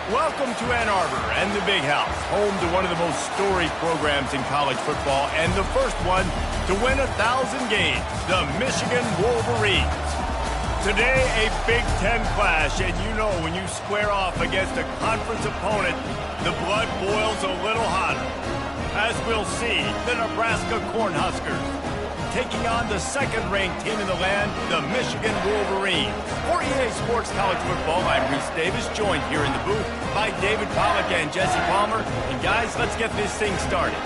Welcome to Ann Arbor and the Big House, home to one of the most storied programs in college football and the first one to win 1,000 games, the Michigan Wolverines. Today, a Big Ten clash, and you know when you square off against a conference opponent, the blood boils a little hotter. As we'll see, the Nebraska Cornhuskers taking on the second-ranked team in the land, the Michigan Wolverines. For EA Sports College Football, I'm Reese Davis, joined here in the booth by David Pollack and Jesse Palmer. And guys, let's get this thing started.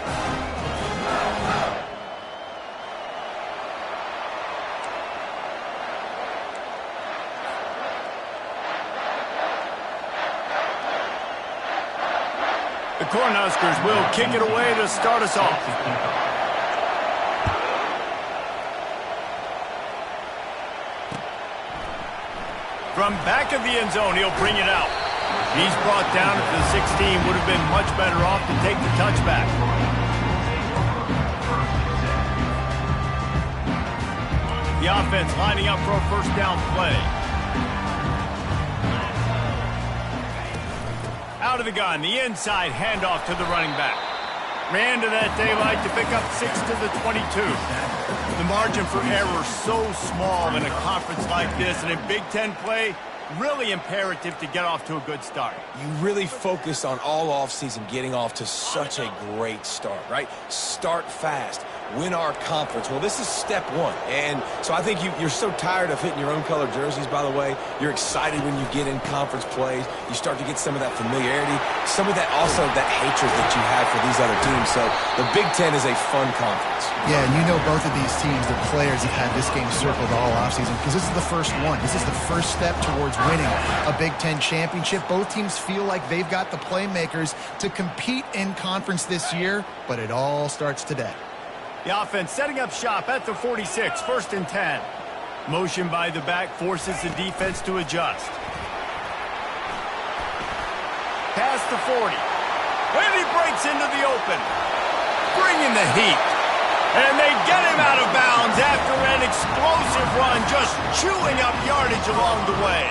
The Cornhuskers will kick it away to start us off. From back of the end zone, he'll bring it out. He's brought down at the 16. Would have been much better off to take the touchback. The offense lining up for a first down play. Out of the gun, the inside handoff to the running back. Ran to that daylight to pick up 6 to the 22. The margin for error so small in a conference like this, and in Big Ten play, really imperative to get off to a good start. You really focus on all offseason getting off to such a great start, right? Start fast. Win our conference. Well, this is step one. And so I think you're so tired of hitting your own color jerseys, by the way. You're excited when you get in conference plays. You start to get some of that familiarity, some of that also that hatred that you have for these other teams. So the Big Ten is a fun conference. Yeah, and you know both of these teams, the players have had this game circled all offseason because this is the first one. This is the first step towards winning a Big Ten championship. Both teams feel like they've got the playmakers to compete in conference this year, but it all starts today. The offense setting up shop at the 46, 1st and 10. Motion by the back forces the defense to adjust. Past the 40. And he breaks into the open. Bringing the heat. And they get him out of bounds after an explosive run, just chewing up yardage along the way.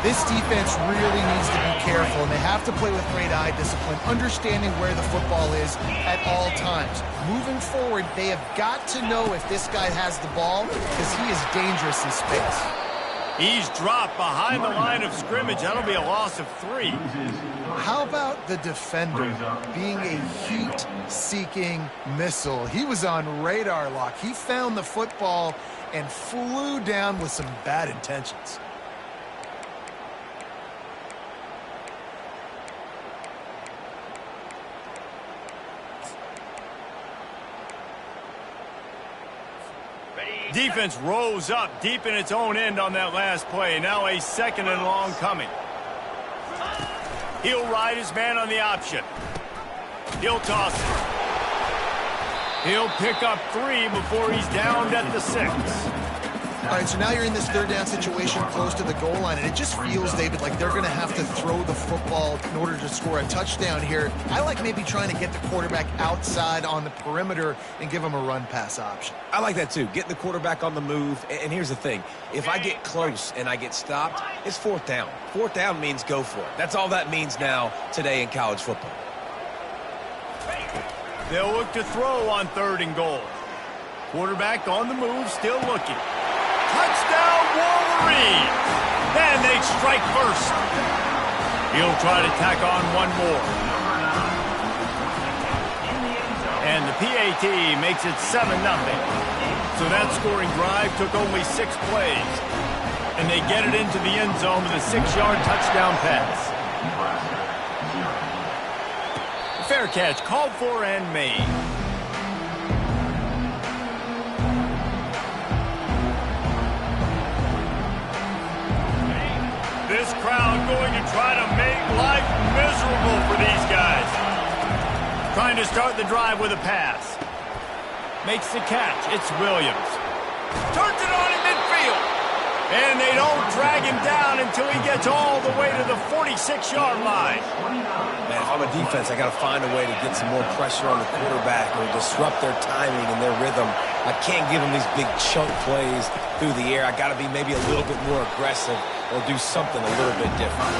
This defense really needs to be careful, and they have to play with great eye discipline, understanding where the football is at all times. Moving forward, they have got to know if this guy has the ball, because he is dangerous in space. He's dropped behind the line of scrimmage. That'll be a loss of 3. How about the defender being a heat-seeking missile? He was on radar lock. He found the football and flew down with some bad intentions. Defense rose up deep in its own end on that last play. Now a 2nd and long coming. He'll ride his man on the option. He'll toss it. He'll pick up 3 before he's downed at the 6. All right, so now you're in this 3rd down situation close to the goal line, and it just feels, David, like they're going to have to throw the football in order to score a touchdown here. I like maybe trying to get the quarterback outside on the perimeter and give him a run-pass option. I like that too. Getting the quarterback on the move. And here's the thing. If I get close and I get stopped, it's 4th down. 4th down means go for it. That's all that means now today in college football. They'll look to throw on 3rd and goal. Quarterback on the move, still looking. Touchdown, Wolverines! And they strike first. He'll try to tack on one more. And the PAT makes it 7-0. So that scoring drive took only 6 plays. And they get it into the end zone with a 6-yard touchdown pass. Fair catch called for and made. This crowd going to try to make life miserable for these guys. Trying to start the drive with a pass. Makes the catch. It's Williams. Turns it on in midfield. And they don't drag him down until he gets all the way to the 46-yard line. Man, if I'm a defense, I got to find a way to get some more pressure on the quarterback or disrupt their timing and their rhythm. I can't give them these big chunk plays through the air. I got to be maybe a little bit more aggressive or do something a little bit different.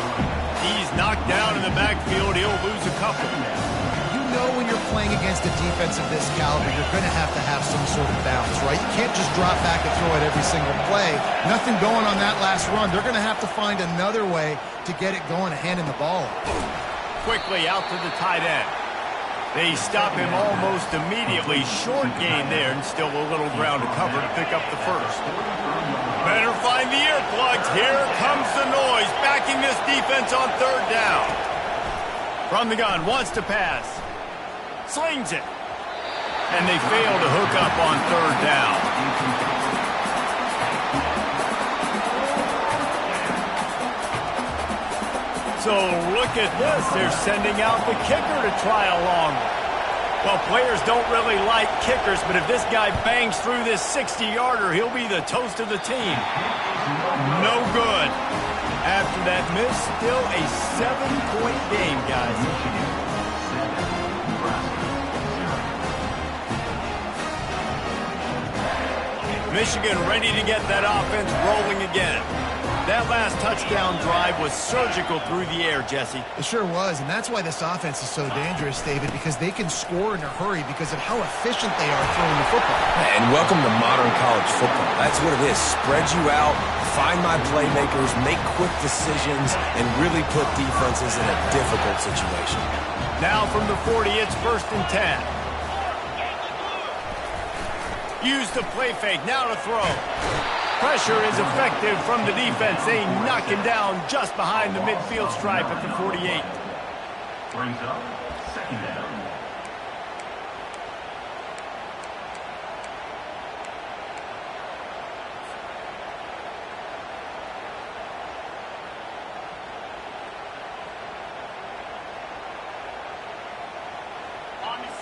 He's knocked down in the backfield. He'll lose a couple. You know when you're playing against a defense of this caliber, you're going to have some sort of balance, right? You can't just drop back and throw it every single play. Nothing going on that last run. They're going to have to find another way to get it going and handing the ball off. Quickly out to the tight end. They stop him almost immediately. Short gain there, and still a little ground to cover to pick up the first. Better find the earplugs. Here comes the noise, backing this defense on third down. From the gun, wants to pass. Slings it. And they fail to hook up on third down. So look at this. They're sending out the kicker to try a long one. Well, players don't really like kickers, but if this guy bangs through this 60-yarder, he'll be the toast of the team. No good. After that miss, still a 7-point game, guys. Michigan ready to get that offense rolling again. That last touchdown drive was surgical through the air, Jesse. It sure was, and that's why this offense is so dangerous, David, because they can score in a hurry because of how efficient they are throwing the football. And welcome to modern college football. That's what it is. Spread you out, find my playmakers, make quick decisions, and really put defenses in a difficult situation. Now from the 40, it's 1st and 10. Use the play fake, now to throw. Pressure is effective from the defense. They knock him down just behind the midfield stripe at the 48. Brings up 2nd down.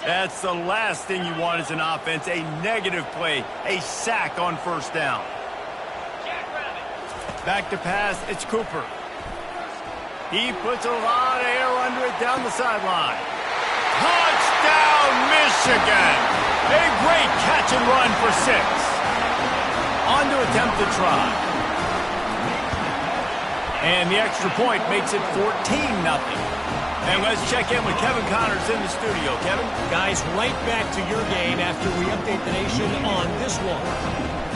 That's the last thing you want as an offense, a negative play, a sack on 1st down. Back to pass, it's Cooper. He puts a lot of air under it down the sideline. Touchdown, Michigan! A great catch and run for 6. On to attempt the try. And the extra point makes it 14-0. And let's check in with Kevin Connors in the studio. Kevin? Guys, right back to your game after we update the nation on this one.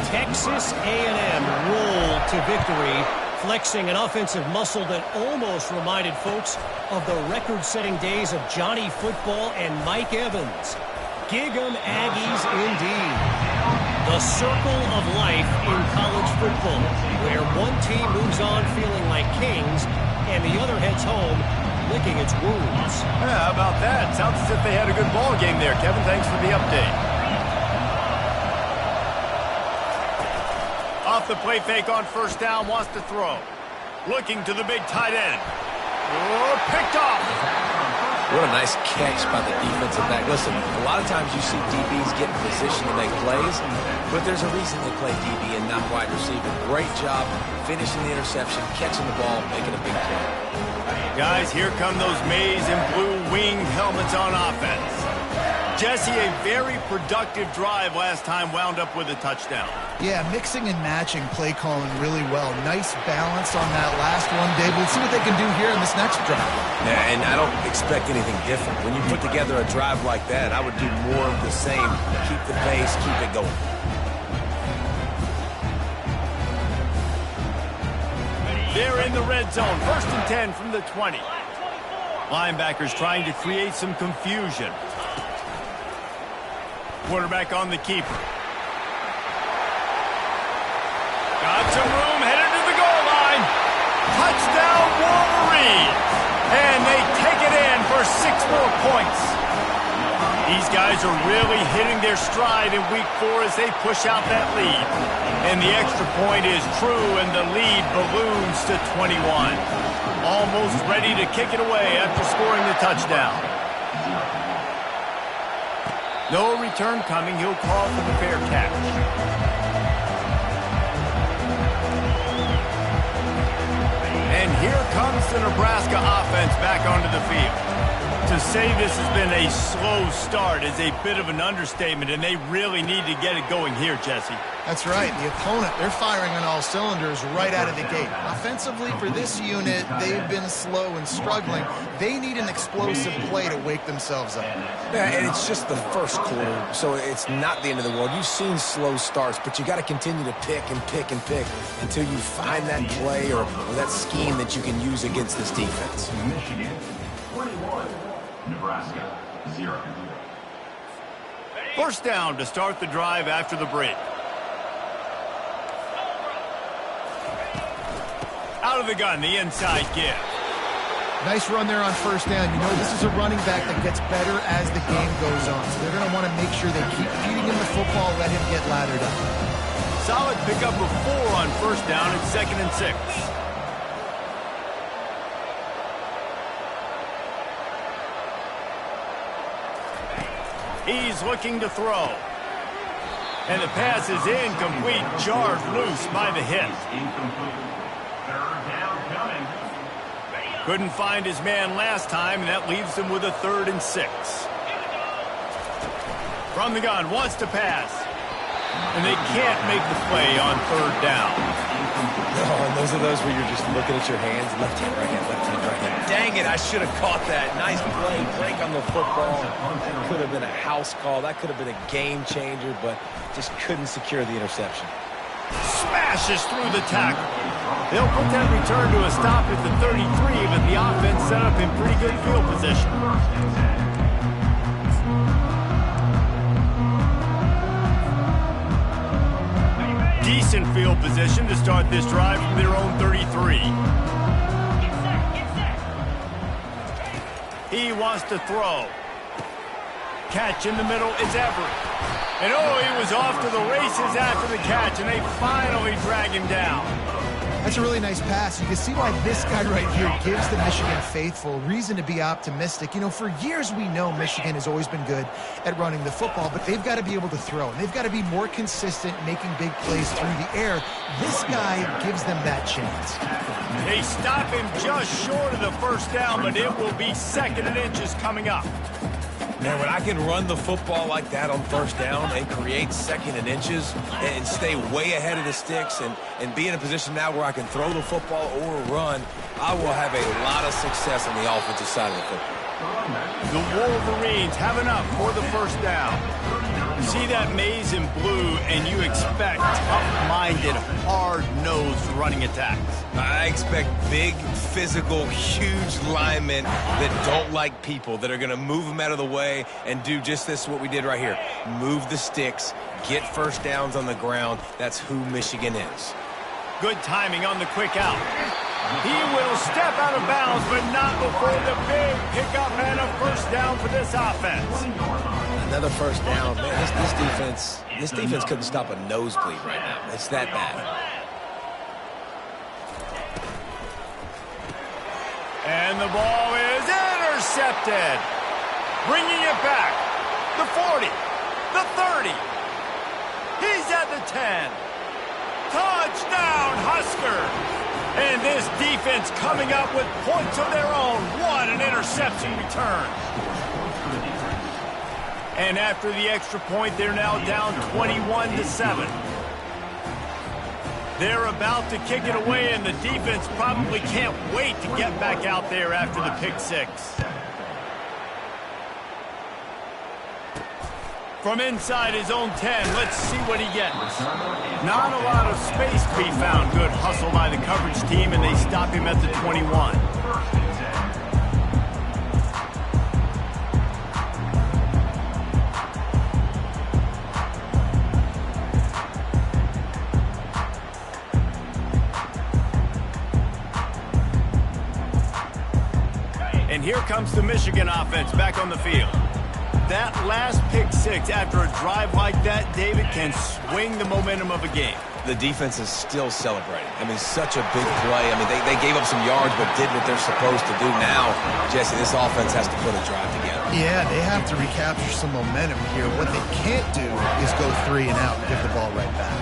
Texas A&M rolled to victory, flexing an offensive muscle that almost reminded folks of the record-setting days of Johnny Football and Mike Evans. Gig 'em Aggies indeed. The circle of life in college football, where one team moves on feeling like kings and the other heads home licking its wounds. Yeah, how about that? Sounds as if they had a good ball game there, Kevin. Thanks for the update. Off the play fake on 1st down, wants to throw. Looking to the big tight end. Oh, picked off. What a nice catch by the defensive back. Listen, a lot of times you see DBs get in position to make plays, but there's a reason they play DB and not wide receiver. Great job finishing the interception, catching the ball, making a big play. Guys, here come those maize and blue winged helmets on offense. Jesse, a very productive drive last time wound up with a touchdown. Yeah, mixing and matching play calling really well. Nice balance on that last one, Dave. Let's see what they can do here in this next drive. Yeah, and I don't expect anything different. When you put together a drive like that, I would do more of the same. Keep the pace, keep it going. They're in the red zone. 1st and 10 from the 20. Linebackers trying to create some confusion. Quarterback on the keeper. Got some room, headed to the goal line. Touchdown, Wolverines. And they take it in for 6 more points. These guys are really hitting their stride in week 4 as they push out that lead. And the extra point is true, and the lead balloons to 21. Almost ready to kick it away after scoring the touchdown. No return coming. He'll call for the fair catch. And here comes the Nebraska offense back onto the field. To say this has been a slow start is a bit of an understatement, and they really need to get it going here, Jesse. That's right. The opponent, they're firing on all cylinders right out of the gate. Offensively, for this unit, they've been slow and struggling. They need an explosive play to wake themselves up. Yeah, and it's just the first quarter, so it's not the end of the world. You've seen slow starts, but you got to continue to pick and pick and pick until you find that play or that scheme that you can use against this defense. Michigan 21, Nebraska 0. First down to start the drive after the break. Out of the gun, the inside give. Nice run there on first down. You know, this is a running back that gets better as the game goes on. So they're going to want to make sure they keep feeding him the football, let him get lathered up. Solid pickup of 4 on first down at 2nd and 6. He's looking to throw. And the pass is incomplete, jarred loose by the hit. Incomplete. Third down coming. Couldn't find his man last time, and that leaves him with a 3rd and 6. From the gun, wants to pass. And they can't make the play on 3rd down. Oh, and those are those where you're just looking at your hands, left hand, right hand, left hand, right hand. Dang it, I should have caught that. Nice play, break on the football. That could have been a house call. That could have been a game changer, but just couldn't secure the interception. Smashes through the tackle. They'll put that return to a stop at the 33, but the offense set up in pretty good field position. Decent field position to start this drive from their own 33. He wants to throw. Catch in the middle is Everett. And oh, he was off to the races after the catch, and they finally drag him down. That's a really nice pass. You can see why this guy right here gives the Michigan faithful reason to be optimistic. You know, for years we know Michigan has always been good at running the football, but they've got to be able to throw. And they've got to be more consistent making big plays through the air. This guy gives them that chance. They stop him just short of the first down, but it will be 2nd and inches coming up. Man, when I can run the football like that on first down and create 2nd and inches and stay way ahead of the sticks and be in a position now where I can throw the football or run, I will have a lot of success on the offensive side of the football. The Wolverines have enough for the first down. You see that maze in blue, and you expect tough-minded, hard-nosed running attacks. I expect big, physical, huge linemen that don't like people, that are going to move them out of the way and do just this, what we did right here. Move the sticks, get first downs on the ground. That's who Michigan is. Good timing on the quick out. He will step out of bounds, but not before the big pickup and a first down for this offense. Another first down. Man, this defense couldn't stop a nosebleed right now. It's that bad. And the ball is intercepted. Bringing it back. The 40. The 30. He's at the 10. Touchdown, Husker. And this defense coming up with points of their own. What an interception return. And after the extra point, they're now down 21-7. They're about to kick it away, and the defense probably can't wait to get back out there after the pick six. From inside his own 10, let's see what he gets. Not a lot of space to be found. Good hustle by the coverage team, and they stop him at the 21. And here comes the Michigan offense back on the field. That last pick six after a drive like that, David, can swing the momentum of a game. The defense is still celebrating. I mean, such a big play. I mean, they gave up some yards but did what they're supposed to do. Now, Jesse, this offense has to put a drive together. Yeah, they have to recapture some momentum here. What they can't do is go 3 and out and give the ball right back.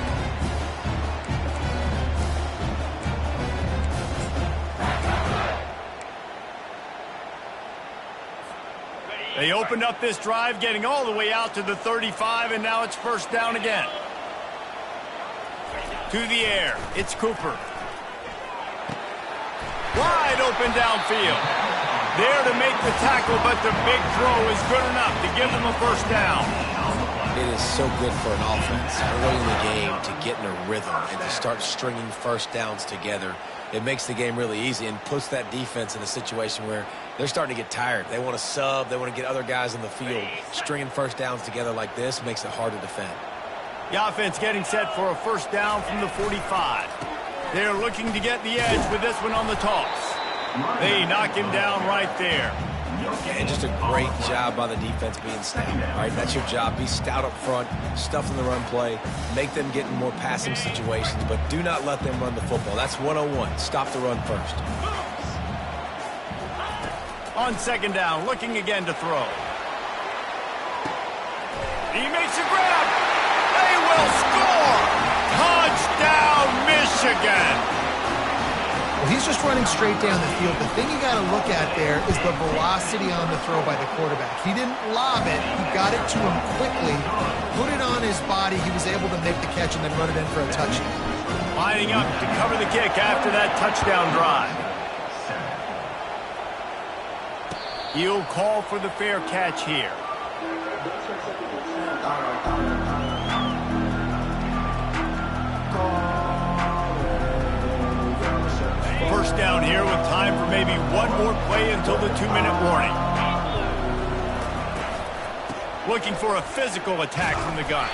They opened up this drive, getting all the way out to the 35, and now it's first down again. To the air, it's Cooper. Wide open downfield. There to make the tackle, but the big throw is good enough to give them a first down. It is so good for an offense early in the game to get in a rhythm and to start stringing first downs together. It makes the game really easy and puts that defense in a situation where they're starting to get tired. They want to sub. They want to get other guys in the field. Stringing first downs together like this makes it hard to defend. The offense getting set for a first down from the 45. They're looking to get the edge with this one on the toss. They knock him down right there. And just a great job by the defense being stout. All right, that's your job. Be stout up front, stuff in the run play, make them get in more passing situations, but do not let them run the football. That's 101. Stop the run first. On second down, looking again to throw. He makes a grab. They will score. Touchdown, Michigan. Well, he's just running straight down the field. The thing you got to look at there is the velocity on the throw by the quarterback. He didn't lob it. He got it to him quickly, put it on his body. He was able to make the catch and then run it in for a touchdown. Lining up to cover the kick after that touchdown drive. He'll call for the fair catch here. First down here with time for maybe one more play until the 2-minute warning. Looking for a physical attack from the gun.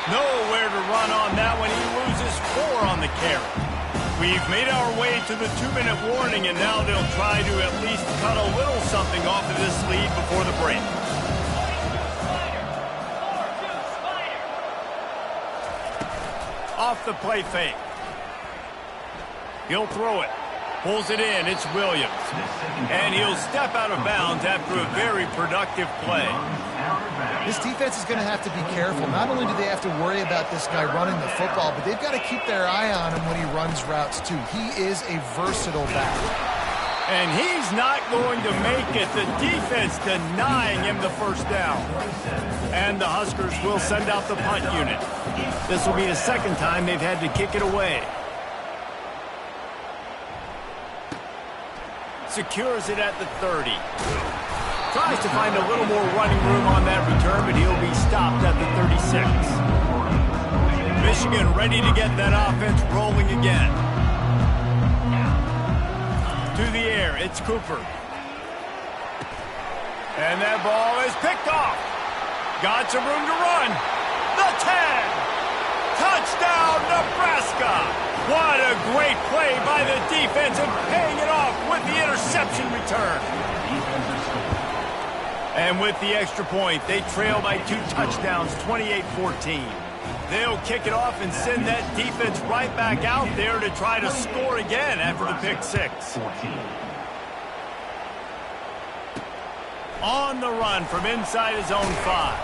Nowhere to run on that one. He loses 4 on the carry. We've made our way to the 2-minute warning, and now they'll try to at least cut a little something off of this lead before the break. Off the play fake. He'll throw it. Pulls it in. It's Williams. And he'll step out of bounds after a very productive play. This defense is going to have to be careful. Not only do they have to worry about this guy running the football, but they've got to keep their eye on him when he runs routes too. He is a versatile back. And he's not going to make it. The defense denying him the first down. And the Huskers will send out the punt unit. This will be the second time they've had to kick it away. Secures it at the 30. Tries to find a little more running room on that return, but he'll be stopped at the 36. Michigan ready to get that offense rolling again. To the air, it's Cooper. And that ball is picked off. Got some room to run. The 10. Touchdown, Nebraska. What a great play by the defense and paying it off with the interception return. And with the extra point, they trail by 2 touchdowns, 28-14. They'll kick it off and send that defense right back out there to try to score again after the pick 6. On the run from inside his own 5.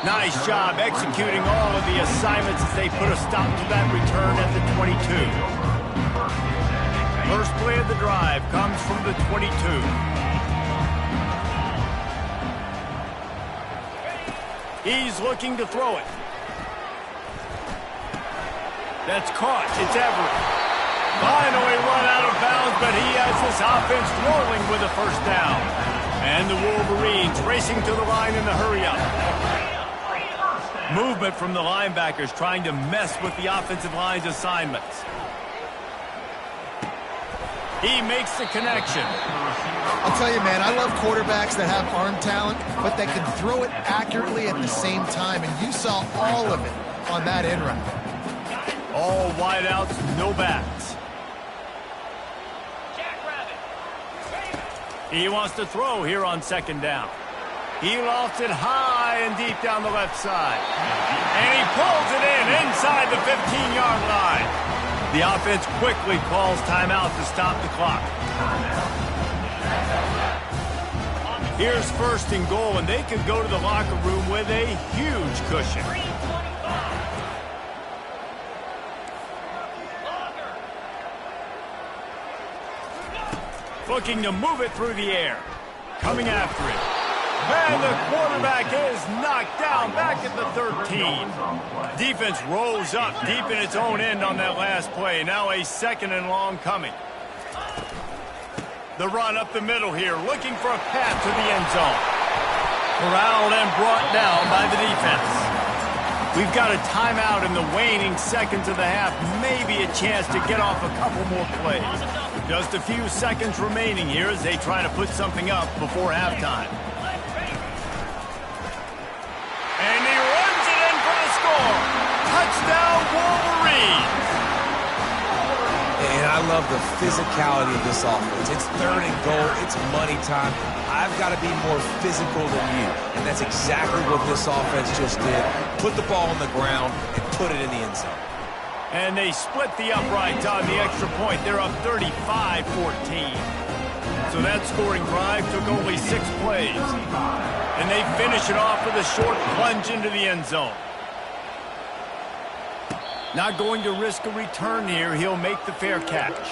Nice job executing all of the assignments as they put a stop to that return at the 22. First play of the drive comes from the 22. He's looking to throw it. That's caught. It's Everett. Finally run out of bounds, but he has this offense rolling with a first down. And the Wolverines racing to the line in the hurry-up. Movement from the linebackers trying to mess with the offensive line's assignments. He makes the connection. I'll tell you, man, I love quarterbacks that have arm talent, but that can throw it accurately at the same time, and you saw all of it on that end run. All wideouts, no backs. He wants to throw here on second down. He lofts it high and deep down the left side. And he pulls it in inside the 15-yard line. The offense quickly calls timeout to stop the clock. Here's first and goal, and they could go to the locker room with a huge cushion. Looking to move it through the air. Coming after it. And the quarterback is knocked down back at the 13. Defense rolls up deep in its own end on that last play. Now a 2nd and long coming. The run up the middle here, looking for a path to the end zone. Corralled and brought down by the defense. We've got a timeout in the waning seconds of the half. Maybe a chance to get off a couple more plays. Just a few seconds remaining here as they try to put something up before halftime. And he runs it in for the score. Touchdown, Wolverines. And I love the physicality of this offense. It's 3rd and goal. It's money time. I've got to be more physical than you. And that's exactly what this offense just did. Put the ball on the ground and put it in the end zone. And they split the uprights on the extra point. They're up 35-14. So that scoring drive took only 6 plays. And they finish it off with a short plunge into the end zone. Not going to risk a return here. He'll make the fair catch.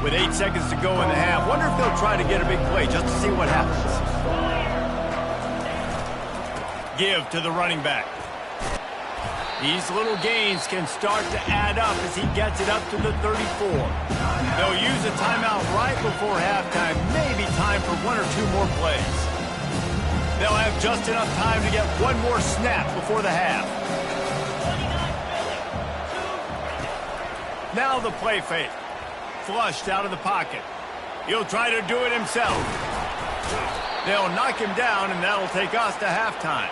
With 8 seconds to go in the half, wonder if they'll try to get a big play just to see what happens. Give to the running back. These little gains can start to add up as he gets it up to the 34. They'll use a timeout right before halftime. Maybe time for 1 or 2 more plays. They'll have just enough time to get 1 more snap before the half. Now the play fake. Flushed out of the pocket. He'll try to do it himself. They'll knock him down, and that'll take us to halftime.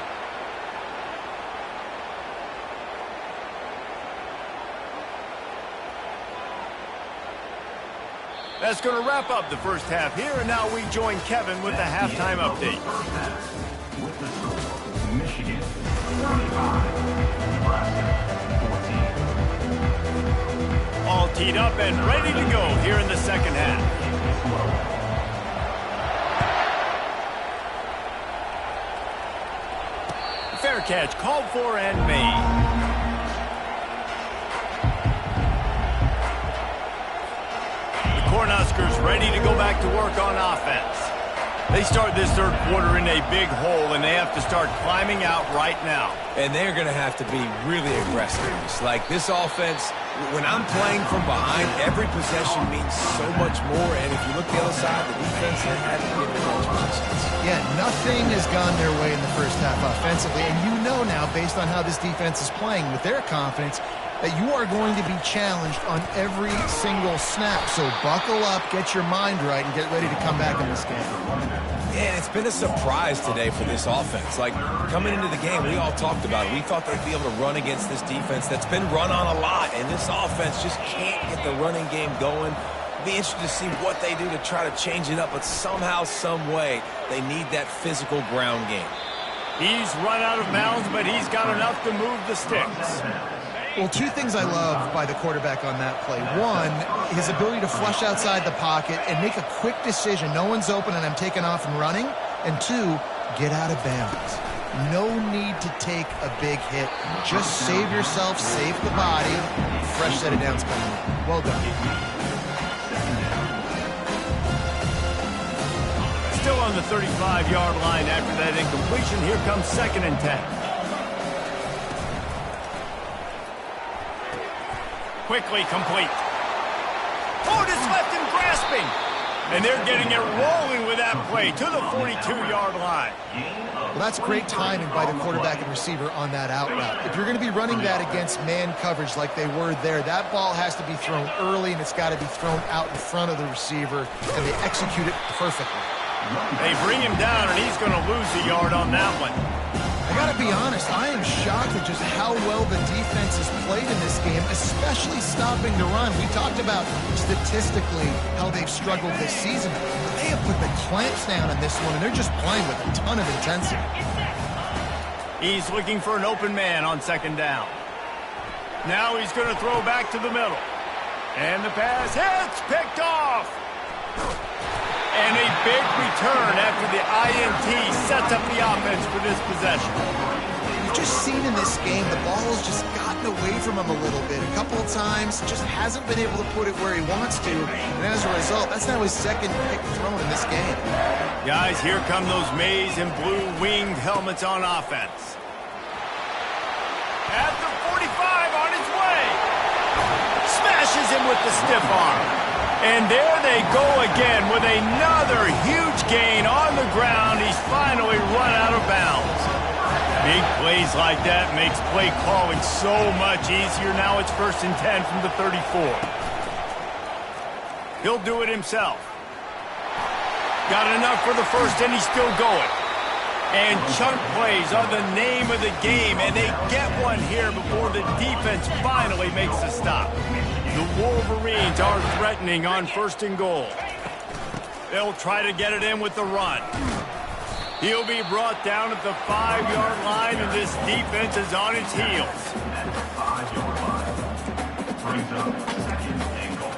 That's going to wrap up the first half here, and now we join Kevin with the halftime update. With the score, Michigan 45, Nebraska 14. All teed up and ready to go here in the second half. Fair catch called for and made. Cornhuskers ready to go back to work on offense. They start this third quarter in a big hole, and they have to start climbing out right now. And they're going to have to be really aggressive. Like this offense, when I'm playing from behind, every possession means so much more. And if you look the other side, the defense hasn't given much possessions. Yeah, nothing has gone their way in the first half offensively. And you know now, based on how this defense is playing with their confidence, that you are going to be challenged on every single snap. So buckle up, get your mind right, and get ready to come back in this game. Yeah, and it's been a surprise today for this offense. Like, coming into the game, we all talked about it. We thought they'd be able to run against this defense that's been run on a lot, and this offense just can't get the running game going. Be interested to see what they do to try to change it up, but somehow, some way, they need that physical ground game. He's run out of bounds, but he's got enough to move the sticks. Well, 2 things I love by the quarterback on that play. 1, his ability to flush outside the pocket and make a quick decision. No one's open and I'm taking off and running. And 2, get out of bounds. No need to take a big hit. Just save yourself, save the body. Fresh set of downs coming in. Well done. Still on the 35-yard line after that incompletion. Here comes 2nd and 10. Quickly complete. Otis left him grasping. And they're getting it rolling with that play to the 42-yard line. Well, that's great timing by the quarterback and receiver on that out route. If you're going to be running that against man coverage like they were there, that ball has to be thrown early and it's got to be thrown out in front of the receiver, and they execute it perfectly. They bring him down, and he's going to lose a yard on that one. I got to be honest, I am shocked at just how well the defense has played in this game, especially stopping the run. We talked about statistically how they've struggled this season. They have put the clamps down on this one, and they're just playing with a ton of intensity. He's looking for an open man on 2nd down. Now he's going to throw back to the middle. And the pass hits, picked off. And a big return after the INT sets up the offense for this possession. you've just seen in this game, the ball has just gotten away from him a little bit. A couple of times, just hasn't been able to put it where he wants to. And as a result, that's now his second pick thrown in this game. Guys, here come those maize and blue winged helmets on offense. At the 45 on its way. Smashes him with the stiff arm. And there they go again with another huge gain on the ground. He's finally run out of bounds. Big plays like that makes play calling so much easier. Now it's 1st and 10 from the 34. He'll do it himself. Got enough for the first, and he's still going. And chunk plays are the name of the game, and they get one here before the defense finally makes a stop. The Wolverines are threatening on 1st and goal. They'll try to get it in with the run. He'll be brought down at the 5-yard line, and this defense is on its heels. At the 5-yard line. Brings up 2nd and goal.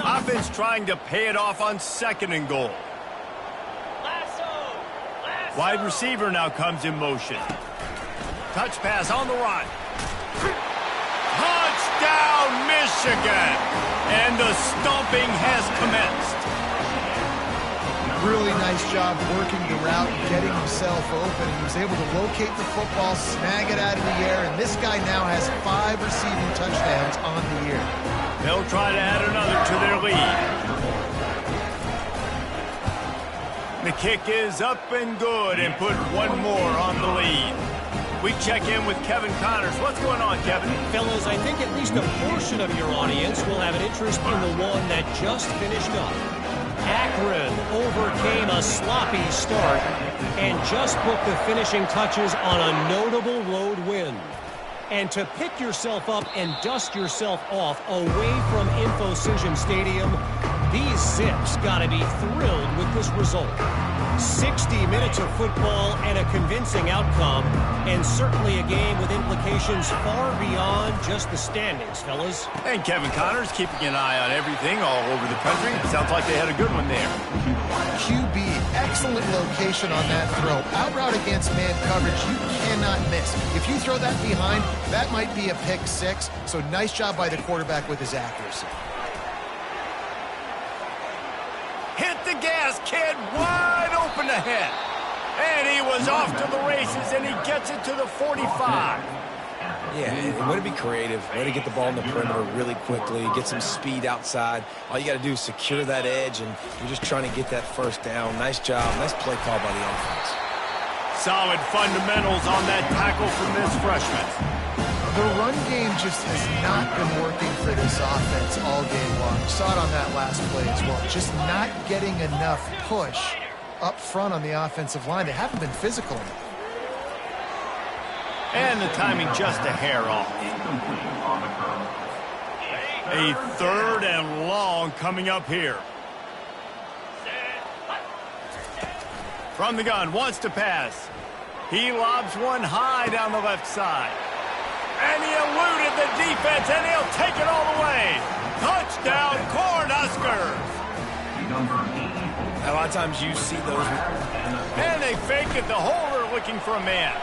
Offense trying to pay it off on 2nd and goal. Wide receiver now comes in motion. Touch pass on the run. Touchdown, Michigan! And the stomping has commenced. Really nice job working the route and getting himself open. He was able to locate the football, snag it out of the air, and this guy now has 5 receiving touchdowns on the year. They'll try to add another to their lead. The kick is up and good and put one more on the lead. We check in with Kevin Connors. What's going on, Kevin? Fellas, I think at least a portion of your audience will have an interest in the one that just finished up. Akron overcame a sloppy start and just put the finishing touches on a notable road win. And to pick yourself up and dust yourself off away from InfoCision Stadium, these Zips got to be thrilled with this result. 60 minutes of football and a convincing outcome, and certainly a game with implications far beyond just the standings, fellas. And Kevin Connors keeping an eye on everything all over the country. Sounds like they had a good one there. QB, excellent location on that throw. Out route against man coverage, you cannot miss. If you throw that behind, that might be a pick 6. So nice job by the quarterback with his accuracy. Hit the gas, kid, wide open ahead. And he was off to the races, and he gets it to the 45. Yeah, and way to be creative, way to get the ball in the perimeter really quickly, get some speed outside. All you got to do is secure that edge, and you're just trying to get that first down. Nice job. Nice play call by the offense. Solid fundamentals on that tackle from this freshman. The run game just has not been working for this offense all game long. You saw it on that last play as well. Just not getting enough push up front on the offensive line. They haven't been physical enough. And the timing just a hair off. A 3rd and long coming up here. From the gun, wants to pass. He lobs one high down the left side. And he eluded the defense, and he'll take it all the way. Touchdown, Cornhuskers. A lot of times you see those. And they fake it, the holder looking for a man.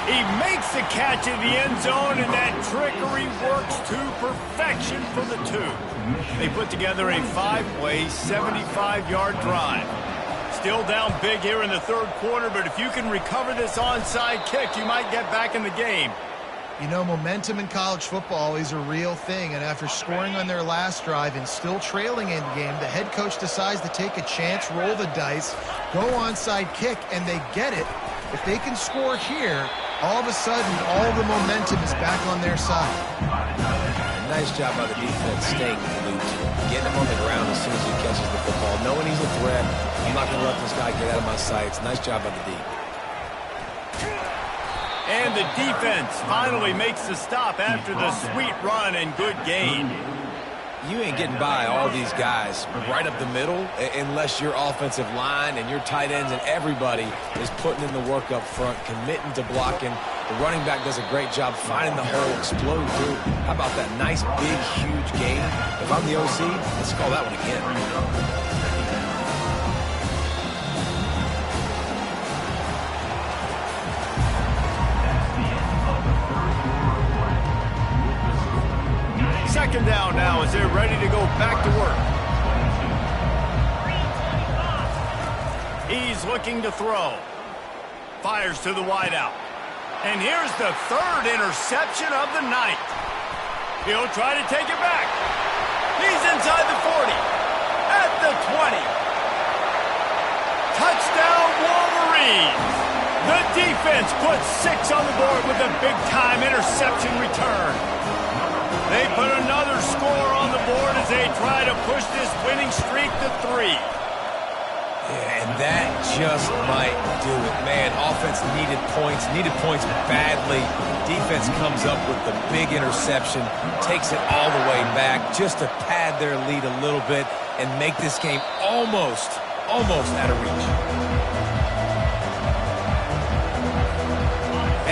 He makes the catch in the end zone, and that trickery works to perfection for the 2. They put together a 5-play, 75-yard drive. Still down big here in the 3rd quarter, but if you can recover this onside kick, you might get back in the game. You know, momentum in college football is a real thing, and after scoring on their last drive and still trailing in the game, the head coach decides to take a chance, roll the dice, go onside kick, and they get it. If they can score here, all of a sudden, all the momentum is back on their side. Nice job by the defense staying loose, getting him on the ground as soon as he catches the football, knowing he's a threat. I'm not going to let this guy get out of my sights. Nice job by the D. And the defense finally makes the stop after the sweet run and good gain. You ain't getting by all these guys right up the middle unless your offensive line and your tight ends and everybody is putting in the work up front, committing to blocking. The running back does a great job finding the hole, exploding through. How about that nice, big, huge gain? If I'm the OC, let's call that one again. second down now as they're ready to go back to work. He's looking to throw. Fires to the wideout. And here's the third interception of the night. He'll try to take it back. He's inside the 40. At the 20. Touchdown Wolverines. The defense puts 6 on the board with a big-time interception return. They put another score on the board as they try to push this winning streak to 3. Yeah, and that just might do it. Man, offense needed points badly. Defense comes up with the big interception, takes it all the way back just to pad their lead a little bit and make this game almost out of reach.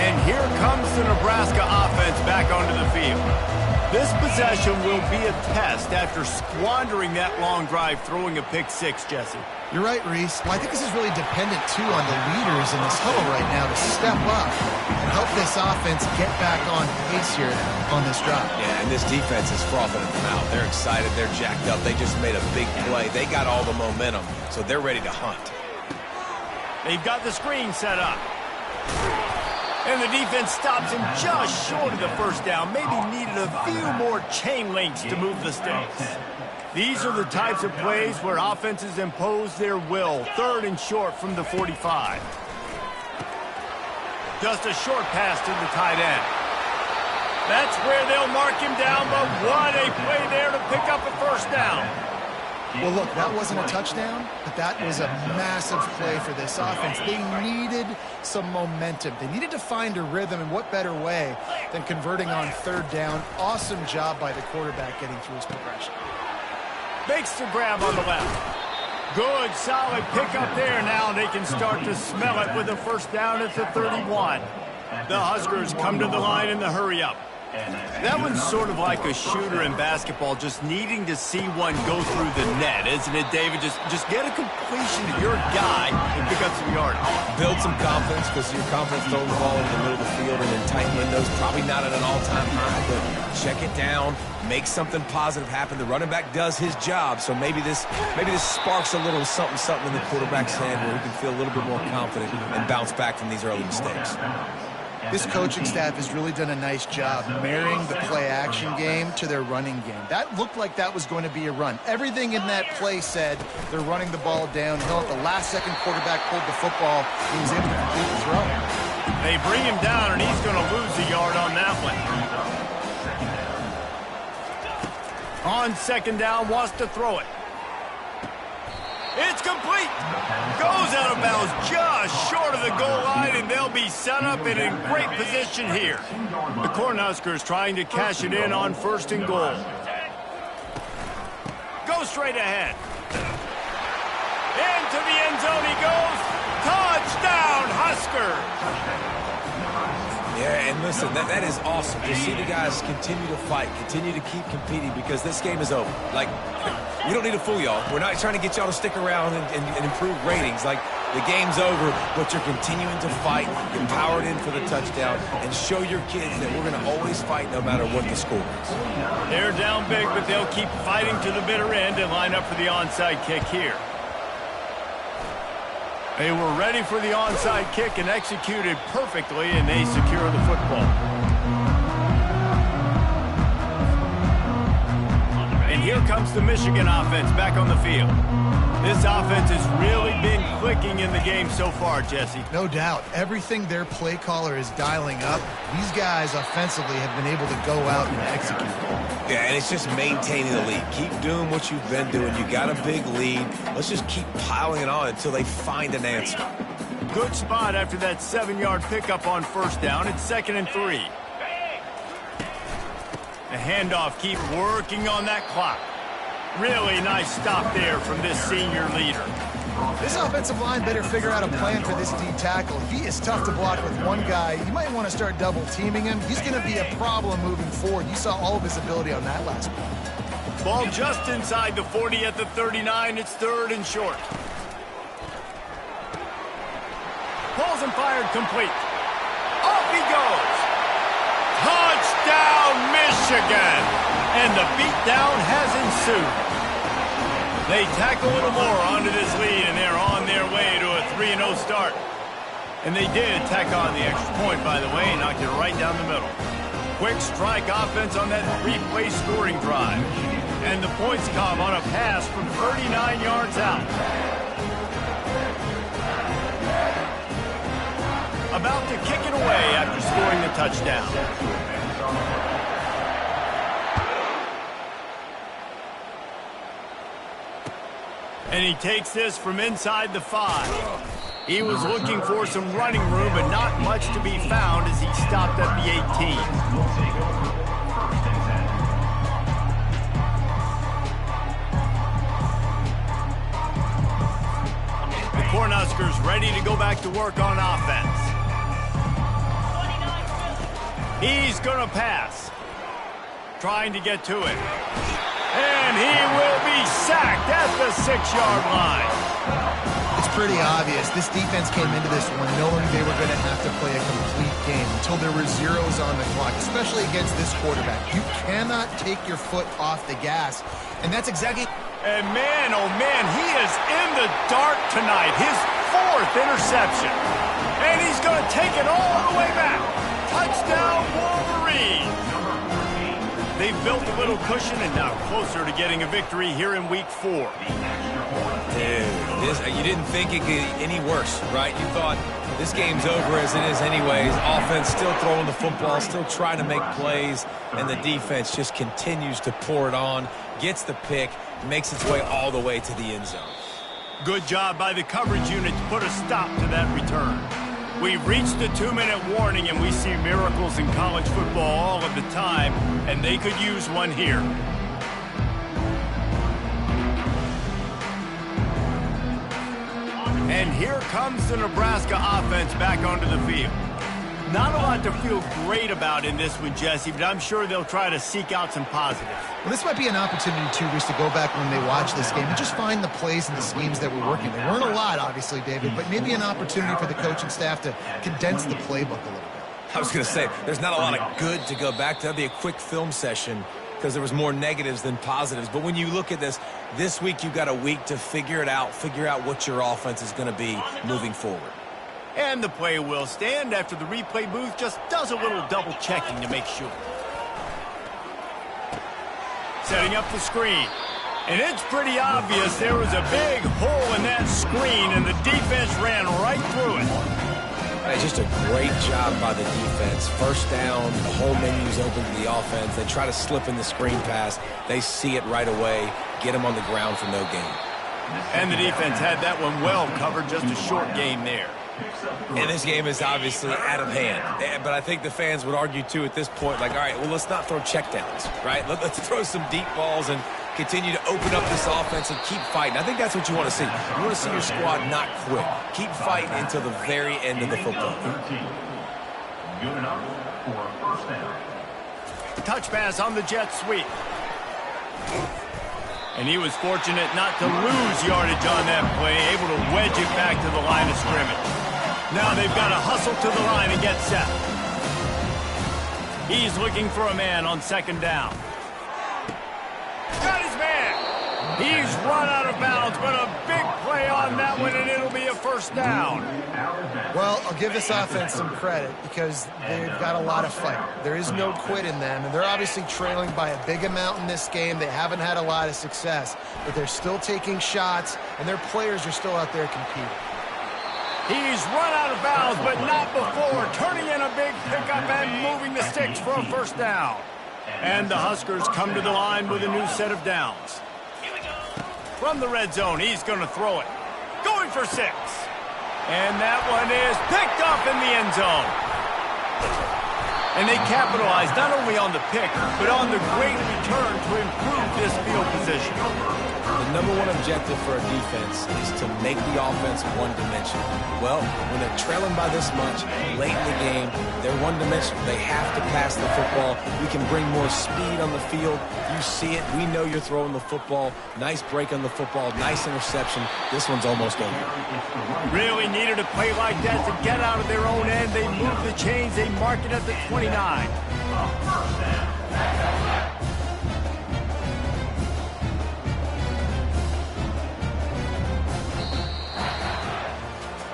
And here comes the Nebraska offense back onto the field. This possession will be a test after squandering that long drive throwing a pick 6, Jesse. You're right, Reese. Well, I think this is really dependent, too, on the leaders in this huddle right now to step up and help this offense get back on pace here on this drive. Yeah, and this defense is frothing at the mouth. They're excited. They're jacked up. They just made a big play. They got all the momentum, so they're ready to hunt. They've got the screen set up. And the defense stops him just short of the first down. Maybe needed a few more chain links to move the sticks. These are the types of plays where offenses impose their will. 3rd and short from the 45. Just a short pass to the tight end. That's where they'll mark him down, but what a play there to pick up a first down. Well, look, that wasn't a touchdown, but that was a massive play for this offense. They needed some momentum. They needed to find a rhythm, and what better way than converting on 3rd down. Awesome job by the quarterback getting through his progression. Makes the grab on the left. Good, solid pickup there. Now they can start to smell it with a first down at the 31. The Huskers come to the line in the hurry-up. That one's sort of like a shooter in basketball, just needing to see one go through the net, isn't it, David? Just get a completion to your guy and pick up some yardage. Build some confidence, because your confidence throwing the ball in the middle of the field and in tight windows, probably not at an all-time high, but check it down, make something positive happen. The running back does his job, so maybe this sparks a little something in the quarterback's head where he can feel a little bit more confident and bounce back from these early mistakes. This coaching staff has really done a nice job marrying the play-action game to their running game. That looked like that was going to be a run. Everything in that play said they're running the ball downhill. At the last second, quarterback pulled the football. He was able to complete the throw. They bring him down, and he's going to lose a yard on that one. On 2nd down, wants to throw it. It's complete. Goes out of bounds just short of the goal line, and they'll be set up and in great position here. The Cornhuskers trying to cash it in on 1st and goal. Go straight ahead. Into the end zone he goes. Touchdown, Huskers. Yeah, and listen, that is awesome to see the guys continue to fight, continue to keep competing, because this game is over. Like, we don't need to fool y'all. We're not trying to get y'all to stick around and improve ratings. Like, the game's over, but you're continuing to fight. You're powered in for the touchdown, and show your kids that we're going to always fight no matter what the score is. They're down big, but they'll keep fighting to the bitter end and line up for the onside kick here. They were ready for the onside kick and executed perfectly, and they secure the football. And here comes the Michigan offense back on the field. This offense has really been clicking in the game so far, Jesse. No doubt. Everything their play caller is dialing up, these guys offensively have been able to go out and execute. Yeah, and it's just maintaining the lead. Keep doing what you've been doing. You got a big lead. Let's just keep piling it on until they find an answer. Good spot after that 7-yard pickup on 1st down. It's 2nd and 3. The handoff, keep working on that clock. Really nice stop there from this senior leader. This offensive line better figure out a plan for this D tackle. He is tough to block with one guy. You might want to start double teaming him. He's going to be a problem moving forward. You saw all of his ability on that last one. Ball just inside the 40 at the 39. It's 3rd and short. Pulls and fired complete. Off he goes. Touchdown, Michigan. And the beatdown has ensued. They tack a little more onto this lead, and they're on their way to a 3-0 start. And they did tack on the extra point, by the way, and knocked it right down the middle. Quick strike offense on that three-play scoring drive. And the points come on a pass from 39 yards out. About to kick it away after scoring the touchdown. And he takes this from inside the 5. He was looking for some running room, but not much to be found as he stopped at the 18. The Cornhuskers ready to go back to work on offense. He's going to pass. Trying to get to it. And he will be sacked at the 6-yard line. It's pretty obvious. This defense came into this one knowing they were going to have to play a complete game until there were zeros on the clock, especially against this quarterback. You cannot take your foot off the gas, and that's exactly... And man, oh man, he is in the dark tonight. His 4th interception. And he's going to take it all the way back. Touchdown, Wolverine. They've built a little cushion and now closer to getting a victory here in Week 4. Dude, you didn't think it could get any worse, right? You thought this game's over as it is anyways. Offense still throwing the football, still trying to make plays, and the defense just continues to pour it on, gets the pick, makes its way all the way to the end zone. Good job by the coverage unit to put a stop to that return. We've reached the 2-minute warning, and we see miracles in college football all of the time, and they could use one here. And here comes the Nebraska offense back onto the field. Not a lot to feel great about in this one, Jesse, but I'm sure they'll try to seek out some positives. Well, this might be an opportunity, too, Rich, to go back when they watch this game and just find the plays and the schemes that were working. There weren't a lot, obviously, David, but maybe an opportunity for the coaching staff to condense the playbook a little bit. I was going to say, there's not a lot of good to go back to. That'd be a quick film session because there was more negatives than positives. But when you look at this week you've got a week to figure it out, figure out what your offense is going to be moving forward. And the play will stand after the replay booth just does a little double checking to make sure. Setting up the screen. And it's pretty obvious there was a big hole in that screen, and the defense ran right through it. Hey, just a great job by the defense. First down, the whole menu's open to the offense. They try to slip in the screen pass. They see it right away, get them on the ground for no gain. And the defense had that one well covered, just a short game there. And this game is obviously out of hand. But I think the fans would argue, too, at this point, like, all right, well, let's not throw checkdowns, right? Let's throw some deep balls and continue to open up this offense and keep fighting. I think that's what you want to see. You want to see your squad not quit. Keep fighting until the very end of the football. Good enough for a first down. Touch pass on the jet sweep. And he was fortunate not to lose yardage on that play, able to wedge it back to the line of scrimmage. Now they've got to hustle to the line and get set. He's looking for a man on 2nd down. Got his man. He's run out of bounds, but a big play on that one, and it'll be a first down. Well, I'll give this offense some credit because they've got a lot of fight. There is no quit in them, and they're obviously trailing by a big amount in this game. They haven't had a lot of success, but they're still taking shots, and their players are still out there competing. He's run out of bounds, but not before, turning in a big pickup and moving the sticks for a first down. And the Huskers come to the line with a new set of downs. From the red zone, he's going to throw it. Going for 6. And that one is picked up in the end zone. And they capitalized not only on the pick, but on the great return to improve this field position. The number one objective for a defense is to make the offense one-dimensional. Well, when they're trailing by this much, late in the game, they're one-dimensional. They have to pass the football. We can bring more speed on the field. You see it. We know you're throwing the football. Nice break on the football. Nice interception. This one's almost over. Really needed a play like that to get out of their own end. They move the chains. They mark it at the 29.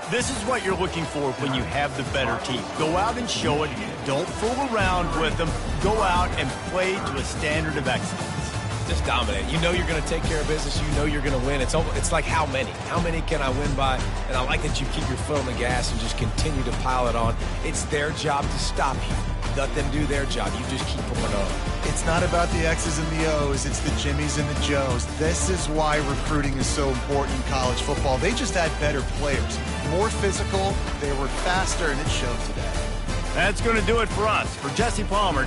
This is what you're looking for when you have the better team. Go out and show it. Don't fool around with them. Go out and play to a standard of excellence. Just dominate. You know you're going to take care of business. You know you're going to win. It's like how many? How many can I win by? And I like that you keep your foot on the gas and just continue to pile it on. It's their job to stop you. Let them do their job. You just keep pouring on. It's not about the X's and the O's. It's the Jimmies and the Joes. This is why recruiting is so important in college football. They just had better players, more physical, they were faster, and it showed today. That's going to do it for us. For Jesse Palmer,